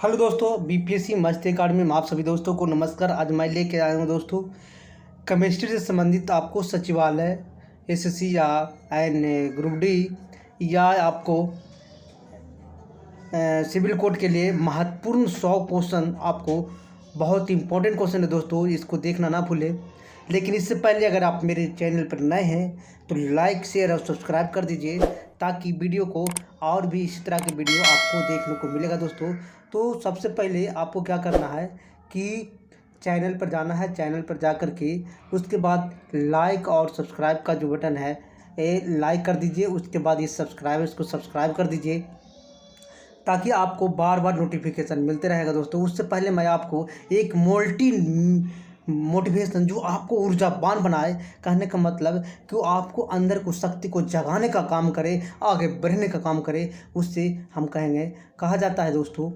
Hello दोस्तों, BPSC मस्त academy में आप सभी दोस्तों को नमस्कार। आज मैं लेके आया हूँ दोस्तों केमिस्ट्री से संबंधित आपको सचिवालय एसएससी या ग्रुप डी या आपको सिविल कोड के लिए महत्वपूर्ण 100 क्वेश्चन आपको बहुत इंपॉर्टेंट क्वेश्चन है दोस्तों, इसको देखना ना भूलें। लेकिन इससे पहले अगर आप मेरे चैनल पर नए हैं तो लाइक शेयर और सब्सक्राइब कर दीजिए ताकि वीडियो को और भी इसी तरह के वीडियो आपको देखने को मिलेगा दोस्तों। तो सबसे पहले आपको क्या करना है कि चैनल पर जाना है, चैनल पर जा कर के उसके बाद लाइक और सब्सक्राइब का जो बटन है ये लाइक कर दीजिए। उसके बाद ये इसको सब्सक्राइब कर दीजिए ताकि आपको बार बार नोटिफिकेशन मिलते रहेगा दोस्तों। उससे पहले मैं आपको एक मोटिवेशन जो आपको ऊर्जावान बनाए, कहने का मतलब कि आपको अंदर को शक्ति को जगाने का काम करे, आगे बढ़ने का काम करे, उससे हम कहेंगे। कहा जाता है दोस्तों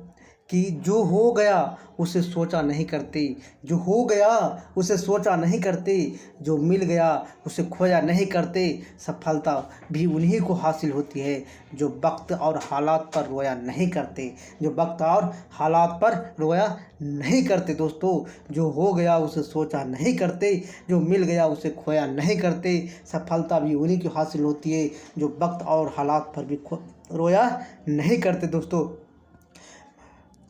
कि जो हो गया उसे सोचा नहीं करते, जो हो गया उसे सोचा नहीं करते, जो मिल गया उसे खोया नहीं करते। सफलता भी उन्हीं को हासिल होती है जो वक्त और हालात पर रोया नहीं करते, जो वक्त और हालात पर रोया नहीं करते दोस्तों। जो हो गया उसे सोचा नहीं करते, जो मिल गया उसे खोया नहीं करते। सफलता भी उन्हीं की हासिल होती है जो वक्त और हालात पर भी रोया नहीं करते दोस्तों।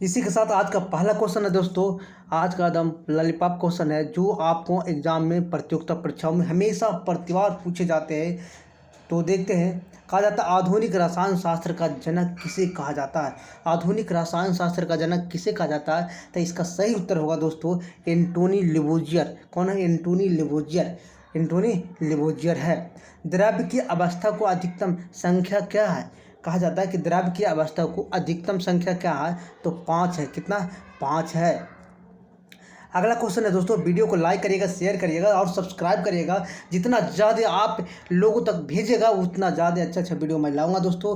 इसी के साथ आज का पहला क्वेश्चन है दोस्तों, आज का एकदम लॉलीपॉप क्वेश्चन है जो आपको एग्जाम में प्रतियोगिता परीक्षाओं में हमेशा प्रतिवार पूछे जाते हैं। तो देखते हैं। कहा जाता है आधुनिक रसायन शास्त्र का जनक किसे कहा जाता है? आधुनिक रसायन शास्त्र का जनक किसे कहा जाता है? तो इसका सही उत्तर होगा दोस्तों एंटोनी लेवोजियर। कौन है? एंटोनी लेवोजियर। एंटोनी लेवोजियर है। द्रव्य की अवस्था को अधिकतम संख्या क्या है? कहा जाता है कि द्रव्य की अवस्था को अधिकतम संख्या क्या है? तो 5 है। कितना? 5 है। अगला क्वेश्चन है दोस्तों, वीडियो को लाइक करिएगा, शेयर करिएगा और सब्सक्राइब करिएगा। जितना ज़्यादा आप लोगों तक भेजेगा उतना ज़्यादा अच्छा वीडियो मैं लाऊंगा दोस्तों।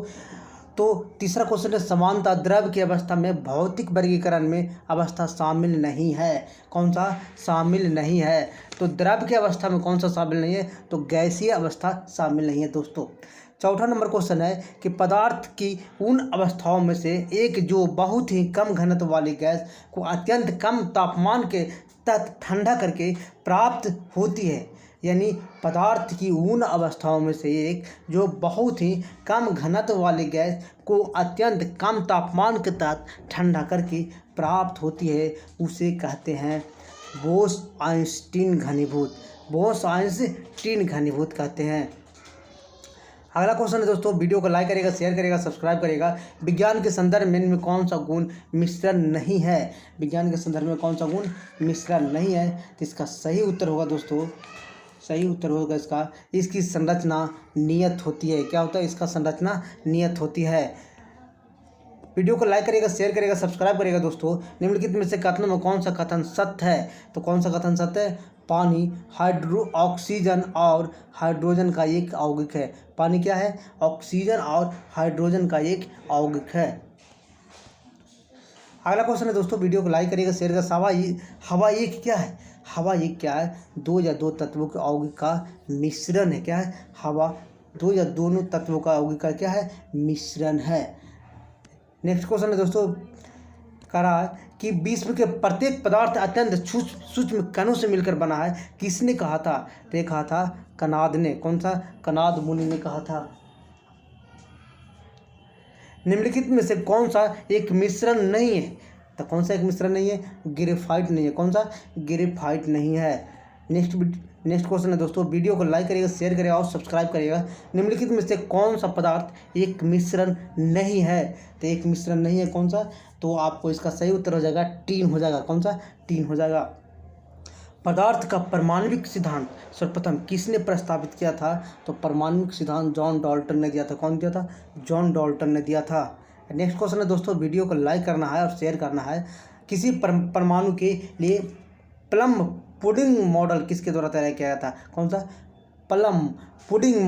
तो तीसरा क्वेश्चन है समानता द्रव्य की अवस्था में भौतिक वर्गीकरण में अवस्था शामिल नहीं है। कौन सा शामिल नहीं है? तो द्रव्य की अवस्था में कौन सा शामिल नहीं है? तो गैसीय अवस्था शामिल नहीं है दोस्तों। चौथा नंबर क्वेश्चन है कि पदार्थ की उन अवस्थाओं में से एक जो बहुत ही कम घनत्व वाली गैस को अत्यंत कम तापमान के तहत ठंडा करके प्राप्त होती है। यानी पदार्थ की उन अवस्थाओं में से एक जो बहुत ही कम घनत्व वाली गैस को अत्यंत कम तापमान के तहत ठंडा करके प्राप्त होती है, उसे कहते हैं बोस-आइंस्टीन घनीभूत। बोस-आइंस्टीन घनीभूत कहते हैं। अगला क्वेश्चन है दोस्तों, वीडियो को लाइक करिएगा, शेयर करिएगा, सब्सक्राइब करिएगा। विज्ञान के संदर्भ में इनमें कौन सा गुण मिश्रण नहीं है? विज्ञान के संदर्भ में कौन सा गुण मिश्रण नहीं है? तो इसका सही उत्तर होगा दोस्तों, सही उत्तर होगा इसकी संरचना नियत होती है। क्या होता है? इसका संरचना नियत होती है। वीडियो को लाइक करिएगा, शेयर करिएगा, सब्सक्राइब करिएगा दोस्तों। निम्नलिखित में से कथनों में कौन सा कथन सत्य है? तो कौन सा कथन सत्य है? पानी ऑक्सीजन और हाइड्रोजन का एक यौगिक है। पानी क्या है? ऑक्सीजन और हाइड्रोजन का एक यौगिक है। अगला क्वेश्चन है दोस्तों, वीडियो को लाइक करिएगा, शेयर करिएगा। हवा एक क्या है? हवा एक क्या है? 2 या 2 तत्वों के यौगिक का मिश्रण है। क्या है? हवा 2 या दोनों तत्वों का यौगिक का क्या है? मिश्रण है। नेक्स्ट क्वेश्चन है दोस्तों, कह रहा है कि विश्व के प्रत्येक पदार्थ अत्यंत सूक्ष्म कणों से मिलकर बना है। किसने कहा था? तो ये कहा था कनाद ने। कौन सा? कनाद मुनि ने कहा था। निम्नलिखित में से कौन सा एक मिश्रण नहीं है? तो कौन सा एक मिश्रण नहीं है? ग्रेफाइट नहीं है। कौन सा? ग्रेफाइट नहीं है। नेक्स्ट क्वेश्चन है दोस्तों, वीडियो को लाइक करिएगा, शेयर करिएगा और सब्सक्राइब करिएगा। निम्नलिखित में से कौन सा पदार्थ एक मिश्रण नहीं है? तो एक मिश्रण नहीं है कौन सा? तो आपको इसका सही उत्तर हो जाएगा टीन हो जाएगा। कौन सा? टीन हो जाएगा। पदार्थ का परमाणविक सिद्धांत सर्वप्रथम किसने प्रस्तावित किया था? तो परमाणविक सिद्धांत जॉन डाल्टन ने दिया था। कौन दिया था? जॉन डाल्टन ने दिया था। नेक्स्ट क्वेश्चन है दोस्तों, वीडियो को लाइक करना है और शेयर करना है। किसी परमाणु के लिए प्लम पुडिंग मॉडल किसके द्वारा तैयार किया गया था? कौन सा? प्लम पुडिंग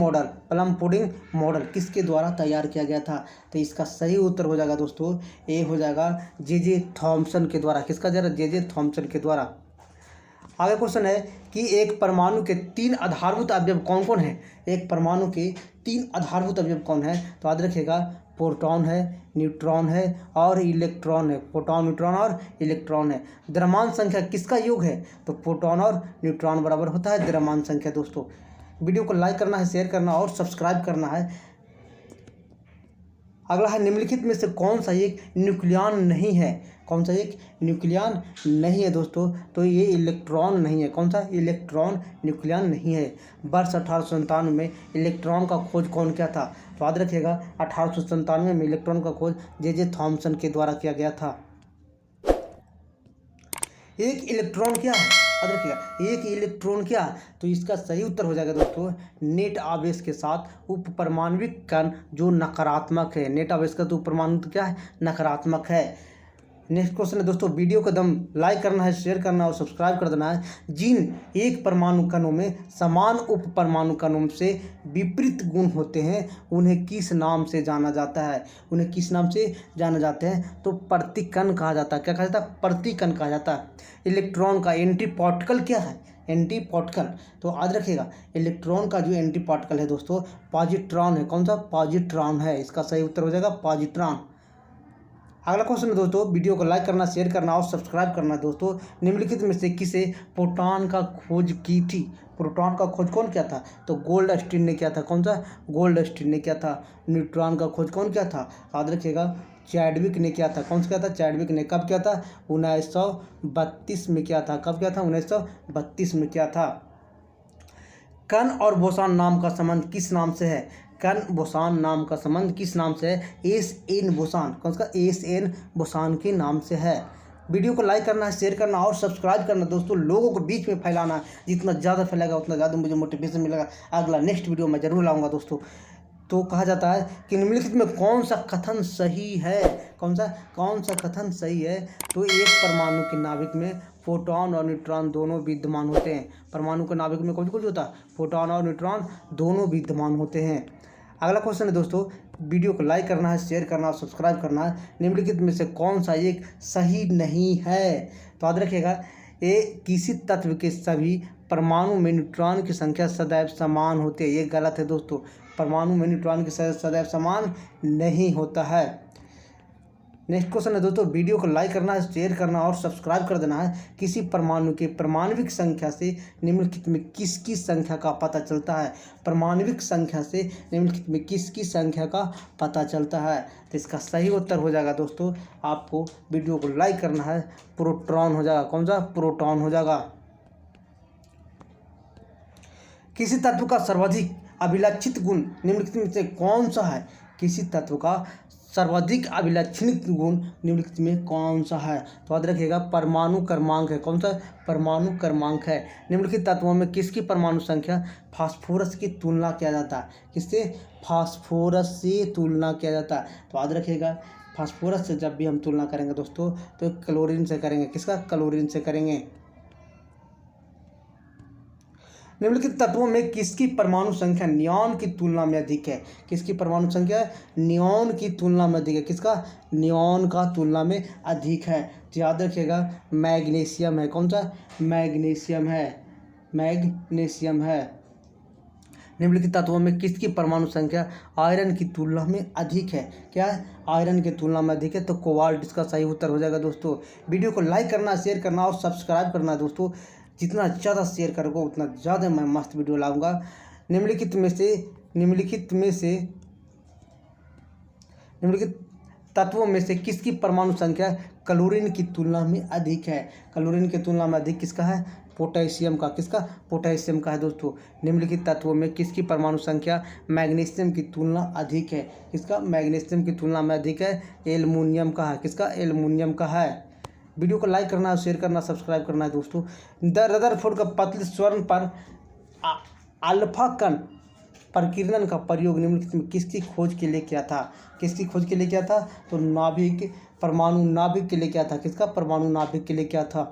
मॉडल किसके द्वारा तैयार किया गया था? तो इसका सही उत्तर हो जाएगा दोस्तों, ये हो जाएगा जे थॉमसन के द्वारा। किसका जरा? जे थॉमसन के द्वारा। आगे क्वेश्चन है कि एक परमाणु के 3 आधारभूत अवयव कौन कौन है? एक परमाणु के 3 आधारभूत अवयव कौन है? तो याद रखिएगा प्रोटॉन है, न्यूट्रॉन है और इलेक्ट्रॉन है। प्रोटॉन, न्यूट्रॉन और इलेक्ट्रॉन है। द्रव्यमान संख्या किसका योग है? तो प्रोटॉन और न्यूट्रॉन बराबर होता है द्रव्यमान संख्या। दोस्तों वीडियो को लाइक करना है, शेयर करना और सब्सक्राइब करना है। अगला है निम्नलिखित में से कौन सा एक न्यूक्लियन नहीं है? कौन सा एक न्यूक्लियन नहीं है दोस्तों? तो ये इलेक्ट्रॉन नहीं है। कौन सा? इलेक्ट्रॉन न्यूक्लियन नहीं है। वर्ष 1897 में इलेक्ट्रॉन का खोज कौन किया था? तो याद रखिएगा 1897 में इलेक्ट्रॉन का खोज जे थॉमसन के द्वारा किया गया था। एक इलेक्ट्रॉन क्या है? याद रखिएगा एक इलेक्ट्रॉन क्या है? तो इसका सही उत्तर हो जाएगा दोस्तों नेट आवेश के साथ उप परमाणविक कण जो नकारात्मक है। नेट आवेश का तो उप परमाणु क्या है? नकारात्मक है। नेक्स्ट क्वेश्चन है दोस्तों, वीडियो को दम लाइक करना है, शेयर करना और सब्सक्राइब कर देना है। जिन एक परमाणु कणों में समान उप परमाणु कणों से विपरीत गुण होते हैं उन्हें किस नाम से जाना जाता है? उन्हें किस नाम से जाना जाते हैं? तो प्रतिकण कहा जाता है। क्या कहा जाता है? प्रतिकण कहा जाता है। इलेक्ट्रॉन का एंटी पार्टिकल क्या है? Anti particle. तो याद रखिएगा इलेक्ट्रॉन का जो एंटी पार्टिकल है दोस्तों पॉजिट्रॉन है। कौन सा? पॉजिट्रॉन है। इसका सही उत्तर हो जाएगा पॉजिट्रॉन। अगला क्वेश्चन है दोस्तों, वीडियो को लाइक करना, शेयर करना और सब्सक्राइब करना। दोस्तों निम्नलिखित में से किसे प्रोटॉन का खोज की थी? प्रोटॉन का खोज कौन किया था? तो गोल्डस्टीन ने किया था। कौन सा? गोल्डस्टीन ने किया था। न्यूट्रॉन का खोज कौन किया था? याद रखिएगा चैडविक ने किया था। कौन सा किया था? चैडविक ने। कब किया था? 1932 में किया था। कब किया था? 1932 में किया था। कण और बोसॉन नाम का संबंध किस नाम से है? कण बोसॉन नाम का संबंध किस नाम से है? एस.एन. बोसॉन। कौन सा? एस.एन. बोसॉन के नाम से है। वीडियो को लाइक करना है, शेयर करना और सब्सक्राइब करना। दोस्तों लोगों को बीच में फैलाना है। जितना ज़्यादा फैलेगा उतना ज़्यादा मुझे मोटिवेशन मिलेगा। अगला नेक्स्ट वीडियो मैं जरूर लाऊंगा दोस्तों। तो कहा जाता है कि निम्नलिखित में कौन सा कथन सही है? कौन सा कथन सही है? तो एक परमाणु के नाभिक में प्रोटॉन और न्यूट्रॉन दोनों विद्यमान होते हैं। परमाणु के नाभिक में कौन कुछ होता है? प्रोटॉन और न्यूट्रॉन दोनों विद्यमान होते हैं। अगला क्वेश्चन है दोस्तों, वीडियो को लाइक करना है, शेयर करना और सब्सक्राइब करना है। निम्नलिखित में से कौन सा एक सही नहीं है? तो याद रखिएगा ये किसी तत्व के सभी परमाणु में न्यूट्रॉन की संख्या सदैव समान होती है। ये गलत है दोस्तों। परमाणु में न्यूट्रॉन की संख्या सदैव समान नहीं होता है। नेक्स्ट क्वेश्चन है दोस्तों, वीडियो को लाइक करना है, शेयर करना और सब्सक्राइब कर देना है। किसी परमाणु के परमाणविक संख्या से निम्नलिखित में किसकी संख्या का पता चलता है? परमाणविक संख्या से निम्नलिखित में किसकी संख्या का पता चलता है? तो इसका सही उत्तर हो जाएगा दोस्तों आपको वीडियो को लाइक करना है, प्रोटॉन हो जाएगा। कौन सा? प्रोटॉन हो जाएगा। किसी तत्व का सर्वाधिक अभिलक्षित गुण निम्नलिखित में से कौन सा है? किसी तत्व का सर्वाधिक अभिलक्षणित गुण निम्नलिखित में कौन सा है? तो याद रखिएगा परमाणु क्रमांक है। कौन सा? परमाणु क्रमांक है। निम्नलिखित तत्वों में किसकी परमाणु संख्या फास्फोरस की तुलना किया जाता है? किससे? फास्फोरस से तुलना किया जाता है। तो याद रखिएगा फास्फोरस से जब भी हम तुलना करेंगे दोस्तों तो क्लोरीन से करेंगे। किसका? क्लोरीन से करेंगे। निम्नलिखित तत्वों में किसकी परमाणु संख्या नियॉन की तुलना में अधिक है? किसकी परमाणु संख्या नियॉन की तुलना में अधिक है? किसका? नियॉन का तुलना में अधिक है। तो याद रखिएगा मैग्नीशियम है। कौन सा? मैग्नीशियम है। मैग्नीशियम है। निम्नलिखित तत्वों में किसकी परमाणु संख्या आयरन की तुलना में अधिक है? क्या है? आयरन की तुलना में अधिक है। तो कोबाल्ट इसका सही उत्तर हो जाएगा दोस्तों। वीडियो को लाइक करना, शेयर करना और सब्सक्राइब करना दोस्तों। जितना ज़्यादा शेयर करोगे उतना ज़्यादा मैं मस्त वीडियो लाऊंगा। निम्नलिखित तत्वों में से किसकी परमाणु संख्या क्लोरीन की तुलना में अधिक है? क्लोरीन की तुलना में अधिक किसका है? पोटेशियम का। किसका? पोटेशियम का है दोस्तों। निम्नलिखित तत्वों में किसकी परमाणु संख्या मैग्नीशियम की तुलना अधिक है? किसका? मैग्नीशियम की तुलना में अधिक है। एल्युमिनियम का है। किसका? एल्युमिनियम का है। वीडियो को लाइक करना, शेयर करना, सब्सक्राइब करना है दोस्तों। रदरफोर्ड का पतली स्वर्ण पर अल्फा कण प्रकीर्णन का प्रयोग निम्नलिखित में किसकी खोज के लिए किया था? किसकी खोज के लिए किया था? तो नाभिक, परमाणु नाभिक के लिए किया था। किसका? परमाणु नाभिक के लिए किया था।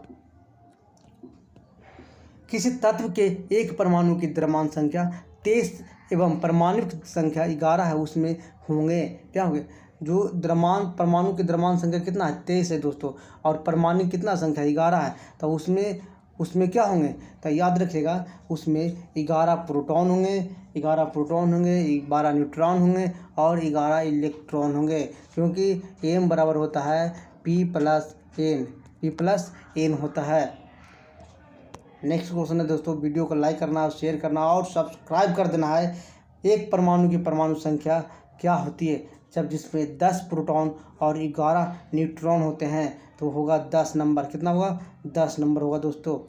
किसी तत्व के एक परमाणु की द्रव्यमान संख्या 23 एवं परमाणु संख्या 11 है उसमें होंगे क्या होंगे? जो द्रव्यमान परमाणु की द्रव्यमान संख्या कितना है? 23 है दोस्तों और परमाणु कितना संख्या 11 है। तो उसमें उसमें क्या होंगे, तो याद रखिएगा उसमें 11 प्रोटॉन होंगे, 11 प्रोटॉन होंगे, 12 न्यूट्रॉन होंगे और 11 इलेक्ट्रॉन होंगे, क्योंकि m बराबर होता है P+n होता है। नेक्स्ट क्वेश्चन है दोस्तों, वीडियो को लाइक करना, शेयर करना और सब्सक्राइब कर देना है। एक परमाणु की परमाणु संख्या क्या होती है जब जिसमें 10 प्रोटॉन और 11 न्यूट्रॉन होते हैं, तो होगा 10 नंबर। कितना होगा, 10 नंबर होगा दोस्तों।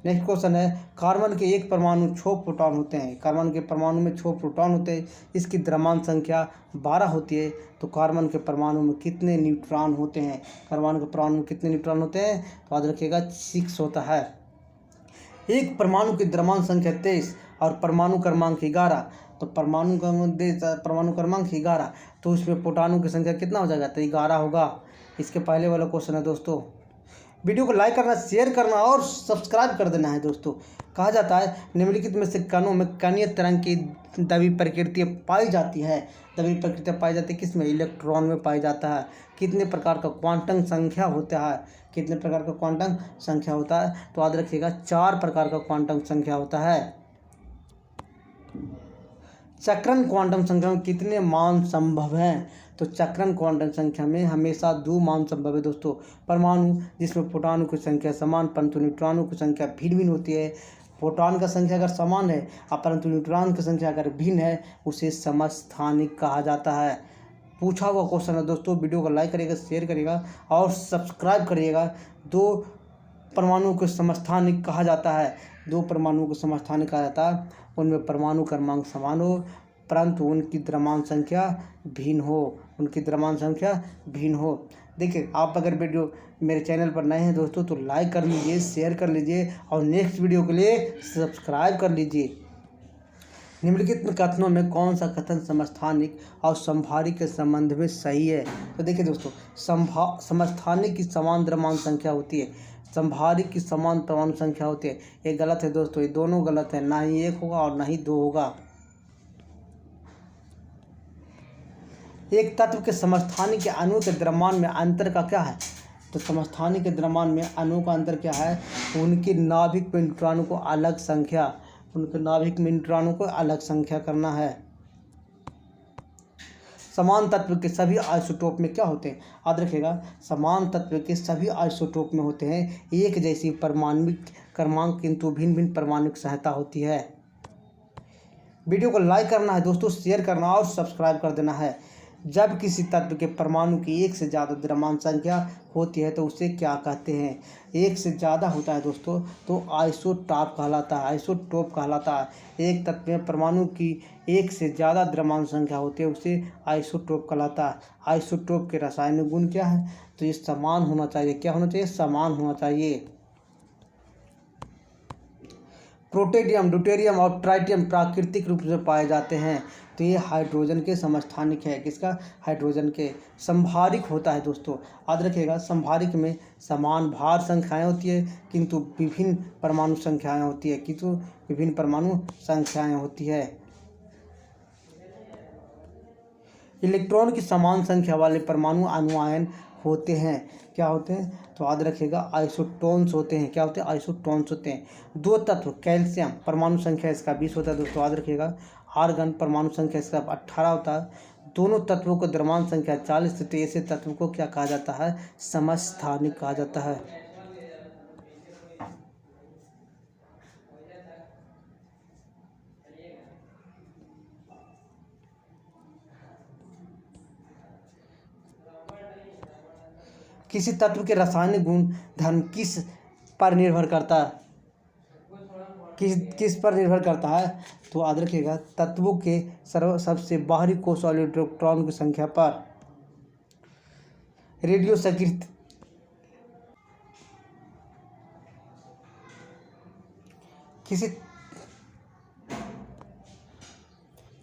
नेक्स्ट क्वेश्चन है, कार्बन के एक परमाणु 6 प्रोटॉन होते हैं, कार्बन के परमाणु में 6 प्रोटॉन होते हैं, इसकी द्रव्यमान संख्या 12 होती है, तो कार्बन के परमाणु में कितने न्यूट्रॉन होते हैं, कार्बन के परमाणु में कितने न्यूट्रॉन होते हैं, तो याद रखिएगा 6 होता है। एक परमाणु की द्रव्यमान संख्या 23 और परमाणु क्रमांक 11, तो परमाणु क्रमांक 11, तो उसमें प्रोटॉनों की संख्या कितना हो जाएगा, तो 11 होगा। इसके पहले वाला क्वेश्चन है दोस्तों। वीडियो को लाइक करना, शेयर करना और सब्सक्राइब कर देना है दोस्तों। कहा जाता है निम्नलिखित में से कणों में कणीय तरंग की द्रव्य प्रकृति पाई जाती है, द्रव्य प्रकृति पाई जाती है किसमें, इलेक्ट्रॉन में पाई जाता है। कितने प्रकार का क्वांटम संख्या होता है, कितने प्रकार का क्वांटम संख्या होता है, तो याद रखिएगा 4 प्रकार का क्वांटम संख्या होता है। चक्रण क्वांटम संख्या में कितने मान संभव हैं, तो चक्रण क्वांटम संख्या में हमेशा 2 मान संभव है दोस्तों। परमाणु जिसमें प्रोटॉन की संख्या समान परंतु न्यूट्रॉनों की संख्या भिन्न भिन्न होती है, प्रोटॉन का संख्या अगर समान है और परंतु न्यूट्रॉन की संख्या अगर भिन्न है, उसे समस्थानिक कहा जाता है। पूछा हुआ क्वेश्चन है दोस्तों। वीडियो को लाइक करिएगा, शेयर करिएगा और सब्सक्राइब करिएगा। 2 परमाणु को समस्थानिक कहा जाता है, 2 परमाणुओं को समस्थानिक कहा जाता है, उनमें परमाणु क्रमांक समान हो परंतु उनकी द्रव्यमान संख्या भिन्न हो, देखिए आप अगर वीडियो मेरे चैनल पर नए हैं दोस्तों तो लाइक कर लीजिए, शेयर कर लीजिए और नेक्स्ट वीडियो के लिए सब्सक्राइब कर लीजिए। निम्नलिखित कथनों में कौन सा कथन समस्थानिक और समभारिक के संबंध में सही है, तो देखिए दोस्तों समस्थानिक की समान द्रव्यमान संख्या होती है, समभारिक की समान परमाणु संख्या होती है। ये गलत है दोस्तों, ये दोनों गलत है, ना ही 1 होगा और ना ही 2 होगा। एक तत्व के समस्थानिक के अणु के द्रव्यमान में अंतर का क्या है, तो समस्थानिक के द्रव्यमान में अणु का अंतर क्या है, उनके नाभिक में न्यूट्रॉनों को अलग संख्या करना है। समान तत्व के सभी आइसोटोप में क्या होते हैं, याद रखिएगा समान तत्व के सभी आइसोटोप में होते हैं एक जैसी परमाणुक क्रमांक किंतु भिन्न भिन्न परमाणुक संख्या होती है। वीडियो को लाइक करना है दोस्तों, शेयर करना और सब्सक्राइब कर देना है। जब किसी तत्व के परमाणु की 1 से ज़्यादा द्रव्यमान संख्या होती है तो उसे क्या कहते हैं, 1 से ज़्यादा होता है दोस्तों तो आइसोटोप कहलाता है। एक तत्व में परमाणु की 1 से ज़्यादा द्रव्यमान संख्या होती है उसे आइसोटोप कहलाता है। आइसोटोप के रासायनिक गुण क्या है, तो ये समान होना चाहिए, क्या होना चाहिए, समान होना चाहिए। प्रोटेडियम, ड्यूटेरियम और ट्राइटियम प्राकृतिक रूप से पाए जाते हैं, तो ये हाइड्रोजन के समस्थानिक है, किसका, हाइड्रोजन के। संभारिक होता है दोस्तों, याद रखिएगा संभारिक में समान भार संख्याएं होती है किंतु विभिन्न परमाणु संख्याएं होती है। इलेक्ट्रॉन की समान संख्या वाले परमाणु अनुआयन होते हैं, क्या होते हैं, तो याद रखिएगा आइसोटोन्स होते हैं, क्या होते हैं, आइसोटोन्स होते हैं। 2 तत्व कैल्शियम परमाणु संख्या इसका 20 होता है दोस्तों, याद रखिएगा। आर्गन परमाणु संख्या इसका 18 होता है। दोनों तत्वों को द्रव्यमान संख्या 40 तो ऐसे तत्व को क्या कहा जाता है, समस्थानिक कहा जाता है। किसी तत्व के रासायनिक गुण धर्म किस पर निर्भर करता है, किस पर निर्भर करता है, तो याद रखिएगा तत्वों के सबसे बाहरी कोश वाले इलेक्ट्रॉन की संख्या पर। रेडियो सक्रिय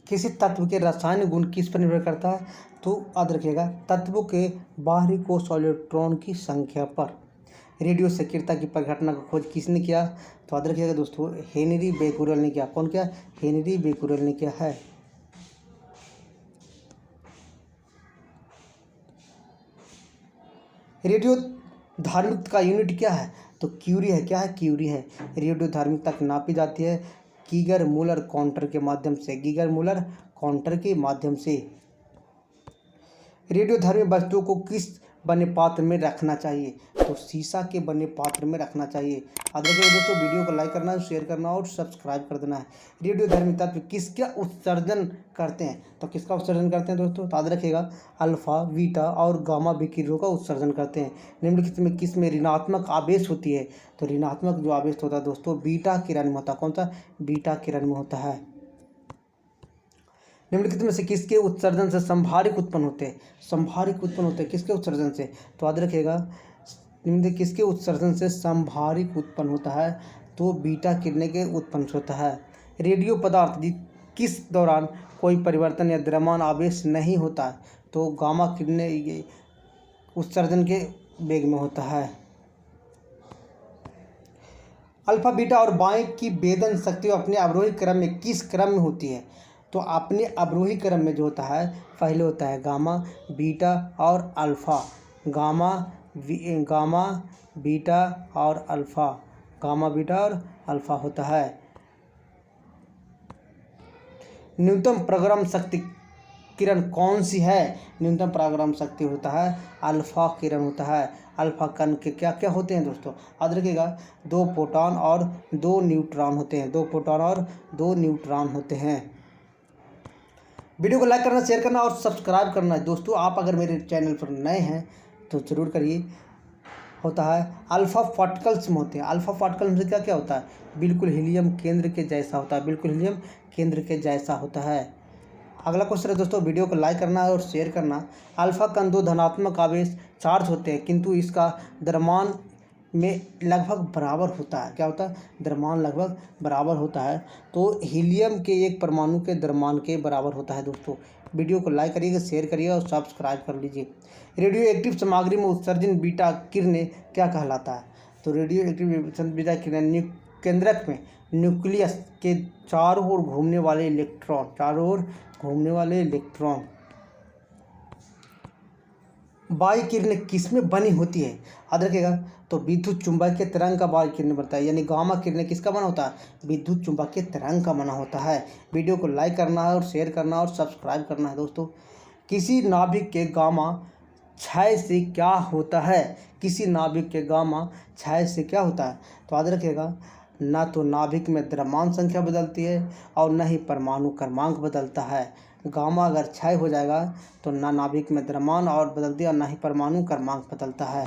किसी तत्व के रासायनिक गुण किस पर निर्भर करता है, तो याद रखिएगा तत्वों के बाहरी कोश वाले इलेक्ट्रॉन की संख्या पर। रेडियो सक्रियता की परिघटना का खोज किसने किया, तो याद रखिएगा दोस्तों हेनरी बेकुरेल ने किया। कौन किया, हेनरी बेकुरेल ने किया है। रेडियो धार्मिक का यूनिट क्या है, तो क्यूरी है, क्या है, क्यूरी है। रेडियो धार्मिकता नापी जाती है गीगर मूलर काउंटर के माध्यम से, गीगर मूलर काउंटर के माध्यम से। रेडियोधर्मी वस्तुओं को किस बने पात्र में रखना चाहिए, तो शीशा के बने पात्र में रखना चाहिए। आदरणीय दोस्तों, वीडियो को लाइक करना, शेयर करना और सब्सक्राइब कर देना है। रेडियोधर्मी तत्व किसका उत्सर्जन करते हैं, तो किसका उत्सर्जन करते हैं दोस्तों, तो याद रखिएगा अल्फा, बीटा और गामा विकिरणों का उत्सर्जन करते हैं। निम्नलिखित में किस में ऋणात्मक आवेश होती है, तो ऋणात्मक जो आवेश होता है दोस्तों बीटा किरण में होता है। कौन सा, बीटा किरण में होता है। निम्नलिखित में से किसके उत्सर्जन से संभारिक उत्पन्न होते हैं, संभारिक उत्पन्न होते हैं किसके उत्सर्जन से, तो याद रखिएगा निम्नलिखित किसके उत्सर्जन से संभारिक उत्पन्न होता है, तो बीटा किरणें के उत्पन्न होता है। रेडियो पदार्थ किस दौरान कोई परिवर्तन या द्रव्यमान आवेश नहीं होता है, तो गामा किरणें उत्सर्जन के वेग में होता है। अल्फा, बीटा और बाएं की वेदन शक्ति अपने अवरोही क्रम में किस क्रम में होती है, तो अपने अवरोही क्रम में जो होता है पहले होता है गामा, बीटा और अल्फा। गामा बीटा और अल्फा, गामा बीटा और अल्फा होता है। न्यूनतम प्रगम शक्ति किरण कौन सी है, न्यूनतम प्रगम शक्ति होता है अल्फा किरण होता है। अल्फा कण के क्या क्या होते हैं दोस्तों, याद रखिएगा 2 प्रोटॉन और 2 न्यूट्रॉन होते हैं, 2 प्रोटॉन और 2 न्यूट्रॉन होते हैं। वीडियो को लाइक करना, शेयर करना और सब्सक्राइब करना है दोस्तों। आप अगर मेरे चैनल पर नए हैं तो ज़रूर करिए। होता है अल्फा पार्टिकल्स में होते हैं, अल्फा पार्टिकल्स में क्या क्या होता है, बिल्कुल हीलियम केंद्र के जैसा होता है, बिल्कुल हीलियम केंद्र के जैसा होता है। अगला क्वेश्चन है दोस्तों, वीडियो को लाइक करना है और शेयर करना। अल्फा कण 2 धनात्मक आवेश चार्ज होते हैं किंतु इसका द्रव्यमान में लगभग बराबर होता है, क्या होता है, द्रव्यमान लगभग बराबर होता है, तो हीलियम के एक परमाणु के द्रव्यमान के बराबर होता है दोस्तों। वीडियो को लाइक करिएगा, शेयर करिएगा और सब्सक्राइब कर लीजिए। रेडियो एक्टिव सामग्री में उत्सर्जन बीटा किरणें क्या कहलाता है, तो रेडियो एक्टिव बीटा किरणें केंद्रक में न्यूक्लियस के चारों ओर घूमने वाले इलेक्ट्रॉन, चारों ओर घूमने वाले इलेक्ट्रॉन। बाह्य किरणें किसमें बनी होती है, याद रखिएगा, तो विद्युत चुंबकीय तरंग का बाह्य किरण बनता है, यानी गामा किरणें किसका बना होता है, विद्युत चुंबकीय तरंग का बना होता है। वीडियो को लाइक करना है और शेयर करना और सब्सक्राइब करना है दोस्तों। किसी नाभिक के गामा क्षय से क्या होता है, किसी नाभिक के गामा क्षय से क्या होता है, तो याद रखिएगा न तो नाभिक में द्रव्यमान संख्या बदलती है और न ही परमाणु क्रमांक बदलता है। गामा अगर क्षय हो जाएगा तो ना नाभिक में द्रव्यमान और बदलती है और ना ही परमाणु क्रमांक बदलता है।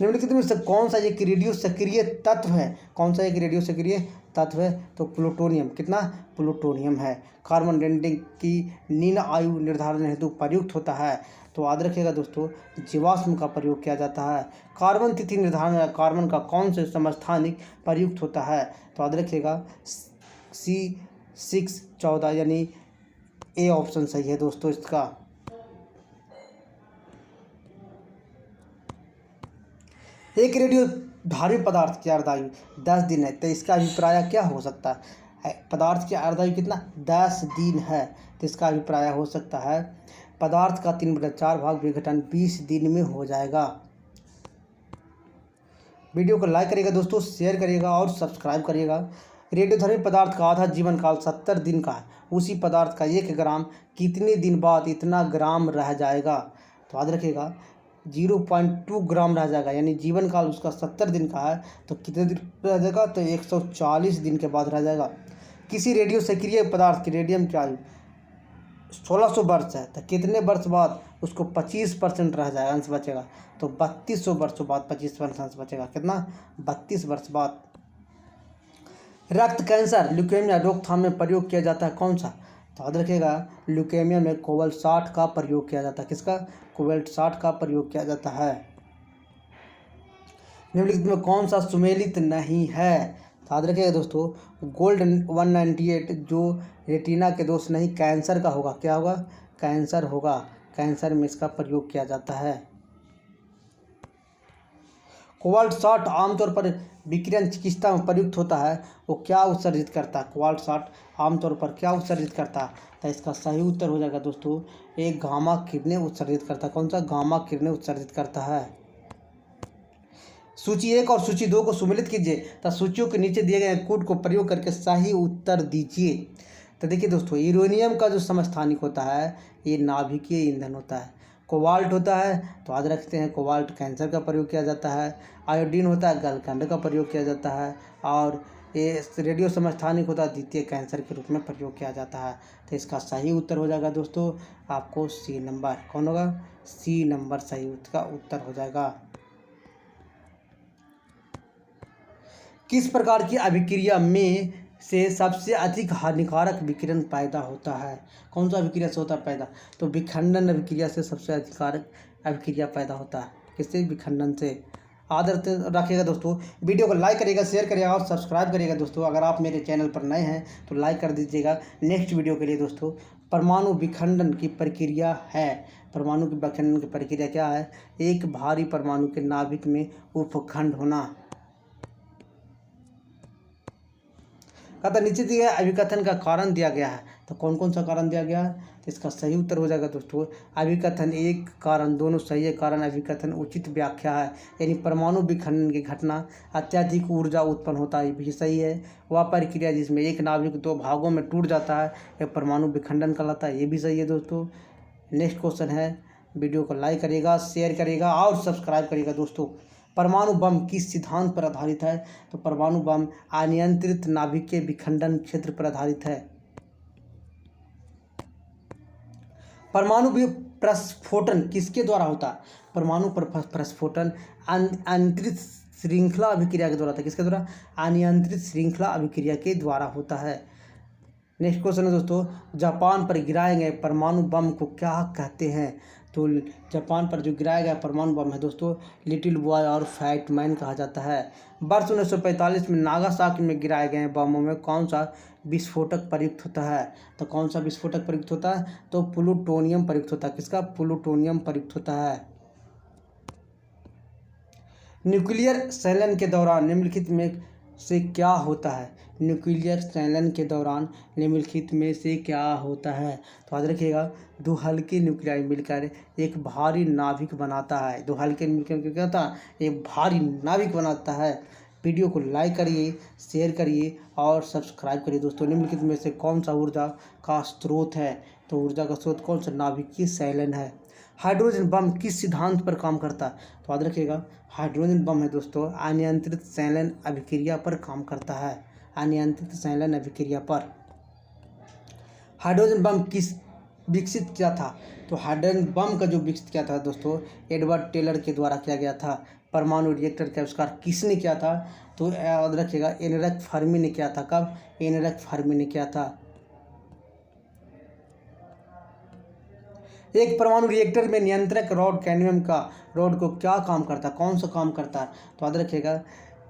निम्नलिखित में से कौन सा एक रेडियो सक्रिय तत्व है, कौन सा एक रेडियो सक्रिय तत्व है, तो प्लूटोनियम। कितना, प्लूटोनियम है। कार्बन डेटिंग की निम्न आयु निर्धारण हेतु प्रयुक्त होता है, तो याद रखिएगा दोस्तों जीवाश्म का प्रयोग किया जाता है। कार्बन तिथि निर्धारण कार्बन का कौन से समस्थानिक प्रयुक्त होता है, तो याद रखिएगा C614 यानी ए ऑप्शन सही है दोस्तों इसका। एक रेडियो धारी पदार्थ की अर्धायु 10 दिन है, तो इसका अभिप्राय क्या हो सकता है, पदार्थ की अर्धायु कितना, 10 दिन है, तो इसका अभिप्राय हो सकता है पदार्थ का 3/4 भाग विघटन 20 दिन में हो जाएगा। वीडियो को लाइक करिएगा दोस्तों, शेयर करिएगा और सब्सक्राइब करिएगा। रेडियोधर्मी पदार्थ का आधा जीवन काल 70 दिन का है, उसी पदार्थ का 1 ग्राम कितने दिन बाद इतना ग्राम रह जाएगा, तो याद रखिएगा 0.2 ग्राम रह जाएगा, यानी जीवन काल उसका 70 दिन का है, तो कितने दिन रह जाएगा, तो 140 दिन के बाद रह जाएगा। किसी रेडियो सक्रिय पदार्थ की रेडियम की आयु 1600 वर्ष है, तो कितने वर्ष बाद उसको 25% रह जाएगा, अंश बचेगा, तो 3200 वर्षों बाद 25% अंश बचेगा, कितना, 32 वर्ष बाद। रक्त कैंसर ल्यूकेमिया रोकथाम में प्रयोग किया जाता है कौन सा, तो याद रखिएगा ल्यूकेमिया में कोबाल्ट 60 का प्रयोग किया जाता है, किसका, कोबाल्ट 60 का प्रयोग किया जाता है। निम्नलिखित में कौन सा सुमेलित नहीं है, तो याद रखिएगा दोस्तों गोल्ड 198 जो रेटिना के दोष नहीं कैंसर का होगा, क्या होगा, कैंसर होगा, कैंसर में इसका प्रयोग किया जाता है। कोबाल्ट 60 आमतौर पर विकिरण चिकित्सा में प्रयुक्त होता है, वो क्या उत्सर्जित करता है, कोबाल्ट 60 आमतौर पर क्या उत्सर्जित करता है, तो इसका सही उत्तर हो जाएगा दोस्तों एक गामा किरणें उत्सर्जित करता है, कौन सा, गामा किरणें उत्सर्जित करता है। सूची 1 और सूची 2 को सम्मिलित कीजिए तथा सूचियों के नीचे दिए गए कोड को प्रयोग करके सही उत्तर दीजिए। तो देखिए दोस्तों, यूरेनियम का जो समस्थानिक होता है ये नाभिकीय ईंधन होता है। कोबाल्ट होता है तो याद रखते हैं कोबाल्ट कैंसर का प्रयोग किया जाता है। आयोडीन होता है गलकंड का प्रयोग किया जाता है। और ये रेडियो समस्थानिक होता है द्वितीय कैंसर के रूप में प्रयोग किया जाता है। तो इसका सही उत्तर हो जाएगा दोस्तों आपको सी नंबर। कौन होगा? सी नंबर सही का उत्तर हो जाएगा। किस प्रकार की अभिक्रिया में से सबसे अधिक हानिकारक विकिरण पैदा होता है? कौन सा अभिक्रिया से होता है पैदा? तो विखंडन अभिक्रिया से सबसे हानिकारक अभिक्रिया पैदा होता है। किससे? विखंडन से। आदर रखिएगा दोस्तों। वीडियो को लाइक करिएगा, शेयर करिएगा और सब्सक्राइब करिएगा दोस्तों। अगर आप मेरे चैनल पर नए हैं तो लाइक कर दीजिएगा। नेक्स्ट वीडियो के लिए दोस्तों परमाणु विखंडन की प्रक्रिया है। परमाणु की विखंडन की प्रक्रिया क्या है? एक भारी परमाणु के नाभिक में उपखंड होना। कहता नीचे दिए गए अभिकथन का कारण दिया गया है। तो कौन कौन सा कारण दिया गया है? तो इसका सही उत्तर हो जाएगा दोस्तों अभिकथन 1 कारण दोनों सही है। कारण अभिकथन उचित व्याख्या है, यानी परमाणु विखंडन की घटना अत्यधिक ऊर्जा उत्पन्न होता है, ये भी सही है। वह प्रक्रिया जिसमें एक नाभिक 2 भागों में टूट जाता है यह परमाणु विखंडन कहलाता है, ये भी सही है दोस्तों। नेक्स्ट क्वेश्चन है, वीडियो को लाइक करिएगा, शेयर करिएगा और सब्सक्राइब करिएगा दोस्तों। परमाणु बम किस सिद्धांत पर आधारित है? तो परमाणु बम अनियंत्रित नाभिकीय विखंडन क्षेत्र पर आधारित है। परमाणु प्रस्फोटन किसके द्वारा होता है? परमाणु प्रस्फोटन अनियंत्रित श्रृंखला अभिक्रिया के द्वारा होता है। किसके द्वारा? अनियंत्रित श्रृंखला अभिक्रिया के द्वारा होता है। नेक्स्ट क्वेश्चन है दोस्तों, जापान पर गिराए गए परमाणु बम को क्या कहते हैं? तो जापान पर जो गिराया गया परमाणु बम है दोस्तों लिटिल बॉय और फैट मैन कहा जाता है। वर्ष 1945 में नागासाकी में गिराए गए बमों में कौन सा विस्फोटक प्रयुक्त होता है? तो कौन सा विस्फोटक प्रयुक्त होता है? तो प्लूटोनियम प्रयुक्त होता है। किसका? प्लूटोनियम प्रयुक्त होता है। न्यूक्लियर संचलन के दौरान निम्नलिखित में से क्या होता है? न्यूक्लियर संचलन के दौरान निम्नलिखित में से क्या होता है? तो याद रखिएगा, 2 हल्के न्यूक्लियाई मिलकर एक भारी नाभिक बनाता है। 2 हल्के न्यूक्लियाई क्या होता है? एक भारी नाभिक बनाता है। वीडियो को लाइक करिए, शेयर करिए और सब्सक्राइब करिए दोस्तों। निम्नलिखित में से कौन सा ऊर्जा का स्रोत है? तो ऊर्जा का स्रोत कौन सा? नाभिकीय संचलन है। हाइड्रोजन बम किस सिद्धांत पर काम करता है? तो याद रखिएगा, हाइड्रोजन बम है दोस्तों अनियंत्रित संचलन अभिक्रिया पर काम करता है। अनियंत्रित संचलन अभिक्रिया पर। हाइड्रोजन बम किस विकसित किया था? तो हाइड्रोजन बम का जो विकसित किया था दोस्तों एडवर्ड टेलर के द्वारा किया गया था। परमाणु रिएक्टर का आविष्कार किसने किया था? तो याद रखिएगा एनरिक फर्मी ने किया था। कब? एनरिक फर्मी ने किया था। एक परमाणु रिएक्टर में नियंत्रक रॉड कैडमियम का रॉड को क्या काम करता है? कौन सा काम करता है? तो याद रखिएगा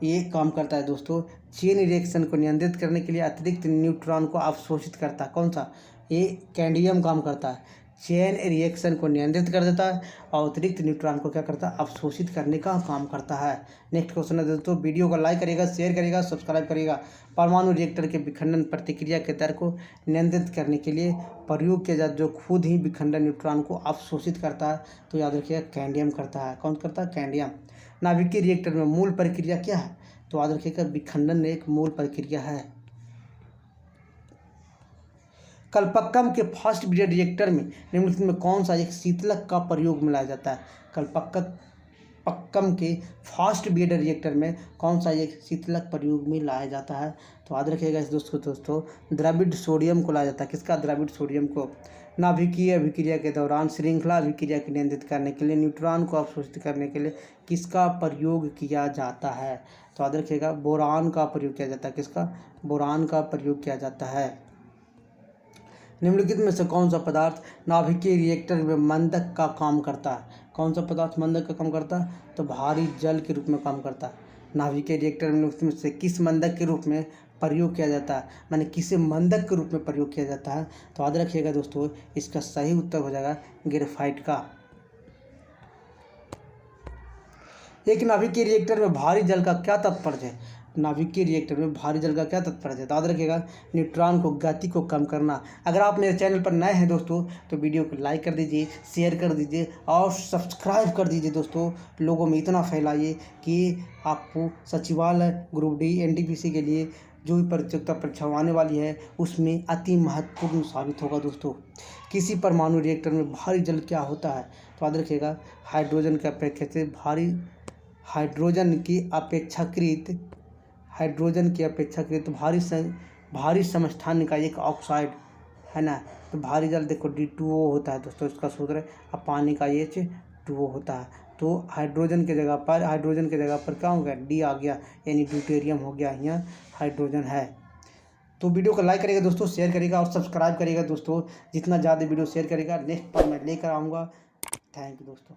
ये काम करता है दोस्तों चेन रिएक्शन को नियंत्रित करने के लिए अतिरिक्त न्यूट्रॉन को अवशोषित करता है। कौन सा? ये कैडमियम काम करता है। चेन रिएक्शन को नियंत्रित कर देता है और अतिरिक्त न्यूट्रॉन को क्या करता है? अवशोषित करने का काम करता है। नेक्स्ट क्वेश्चन है दोस्तों, वीडियो को लाइक करिएगा, शेयर करिएगा, सब्सक्राइब करिएगा। परमाणु रिएक्टर के विखंडन प्रतिक्रिया के दर को नियंत्रित करने के लिए प्रयोग किया जाता जो खुद ही विखंडन न्यूट्रॉन को अवशोषित करता है। तो याद रखिएगा कैडमियम करता है। कौन करता है? कैडमियम। नाभिकीय रिएक्टर में मूल प्रक्रिया क्या है? तो याद रखिएगा विखंडन एक मूल प्रक्रिया है। कलपक्कम के फास्ट ब्रीडर रिएक्टर में निम्नलिखित में कौन सा एक शीतलक का प्रयोग मिलाया जाता है? कलपक्कम के फास्ट ब्रीडर रिएक्टर में कौन सा एक शीतलक प्रयोग में लाया जाता है? तो याद रखिएगा इस दोस्तों द्रविड सोडियम को लाया जाता है। किसका? द्रविड सोडियम को। नाभिकीय अभिक्रिया के दौरान श्रृंखला अभिक्रिया को नियंत्रित करने के लिए न्यूट्रॉन को अवशोषित करने के लिए किसका प्रयोग किया जाता है? तो याद रखिएगा बोरान का प्रयोग किया जाता है। किसका? बोरान का प्रयोग किया जाता है। निम्नलिखित में से कौन सा पदार्थ नाभिकीय रिएक्टर में मंदक का काम करता है? कौन सा पदार्थ मंदक का काम करता है? तो भारी जल के रूप में काम करता है। नाभिकीय रिएक्टर में से किस मंदक के रूप में प्रयोग किया जाता है? माने किसे मंदक के रूप में प्रयोग किया जाता है? तो याद रखिएगा दोस्तों इसका सही उत्तर हो जाएगा ग्रेफाइट का। एक नाभिकीय रिएक्टर में भारी जल का क्या तात्पर्य है? नाभिकीय रिएक्टर में भारी जल का क्या तात्पर्य है? याद रखिएगा, न्यूट्रॉन को गति को कम करना। अगर आप मेरे चैनल पर नए हैं दोस्तों तो वीडियो को लाइक कर दीजिए, शेयर कर दीजिए और सब्सक्राइब कर दीजिए दोस्तों। लोगों में इतना फैलाइए कि आपको सचिवालय, ग्रुप डी, एनटीपीसी के लिए जो भी प्रतियोगिता परीक्षा आने वाली है उसमें अति महत्वपूर्ण साबित होगा दोस्तों। किसी परमाणु रिएक्टर में भारी जल क्या होता है? तो याद रखिएगा, हाइड्रोजन के अपेक्षाकृत भारी समस्थानिक का एक ऑक्साइड है ना। तो भारी जल देखो D2O होता है दोस्तों, इसका सूत्र है। अब पानी का H2O होता है। तो हाइड्रोजन के जगह पर क्या हो गया? D आ गया, यानी ड्यूटेरियम हो गया, यहाँ हाइड्रोजन है। तो वीडियो को लाइक करिएगा दोस्तों, शेयर करिएगा और सब्सक्राइब करिएगा दोस्तों। जितना ज़्यादा वीडियो शेयर करेगा नेक्स्ट पर मैं लेकर आऊँगा। थैंक यू दोस्तों।